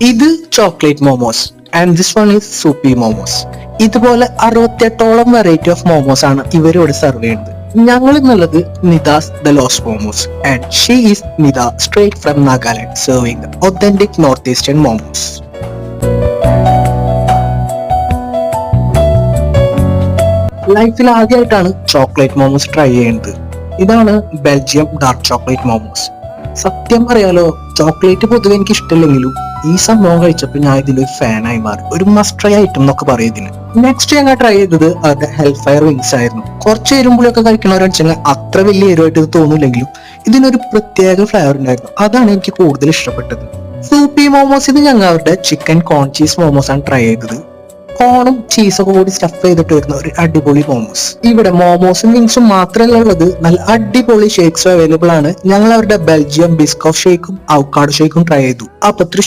ഇത് chocolate momos and this one is soupy momos. ഇതുപോലെ 68ഓളം വെറൈറ്റി ഓഫ് മോമോസ് ആണ് ഇവരോട് സെർവ് ചെയ്യുന്നത്. ഞങ്ങൾ എന്നുള്ളത് നിദാസ് ദ ലോസ് momos and she is Nida straight from Nagaland serving authentic north eastern momos. ലൈഫിൽ ആദ്യമായിട്ടാണ് ചോക്ലേറ്റ് മോമോസ് ട്രൈ ചെയ്യുന്നത്. ഇതാണ് ബെൽജിയം ഡാർക്ക് ചോക്ലേറ്റ് മോമോസ്. സത്യം പറയാലോ, ചോക്ലേറ്റ് പൊതുവെ എനിക്ക് ഇഷ്ടമില്ലെങ്കിലും ഈ സംഭവം കഴിച്ചപ്പോൾ ഞാൻ ഇതിലൊരു ഫാനായി മാറി. ഒരു മസ്റ്റ് ട്രൈ ഐറ്റം എന്നൊക്കെ പറയും ഇതിന്. നെക്സ്റ്റ് ഞങ്ങൾ ട്രൈ ചെയ്തത് അത് ഹെൽ ഫയർ വിങ്സ് ആയിരുന്നു. കുറച്ച് എരുമ്പുളിയൊക്കെ കഴിക്കണവരെന്ന് അത്ര വലിയ എരുവായിട്ട് ഇത് തോന്നില്ലെങ്കിലും ഇതിനൊരു പ്രത്യേക ഫ്ലേവർ ഉണ്ടായിരുന്നു. അതാണ് എനിക്ക് കൂടുതൽ ഇഷ്ടപ്പെട്ടത്. സൂപ്പി മോമോസ് ഇത് ഞങ്ങൾ അവരുടെ ചിക്കൻ കോൺ ചീസ് മോമോസ് ആണ് ട്രൈ ചെയ്തത്. കോണും ചീസൊക്കെ കൂടി സ്റ്റഫ് ചെയ്തിട്ട് വരുന്ന ഒരു അടിപൊളി മോമോസ്. ഇവിടെ മോമോസും വിങ്സും മാത്രമല്ല ഉള്ളത്, നല്ല അടിപൊളി ഷേക്സും അവൈലബിൾ ആണ്. ഞങ്ങൾ അവരുടെ ബെൽജിയം ബിസ്കോഫ് ഷേക്കും അവക്കാഡോ ഷേക്കും ട്രൈ ചെയ്തു. അപ്പൊ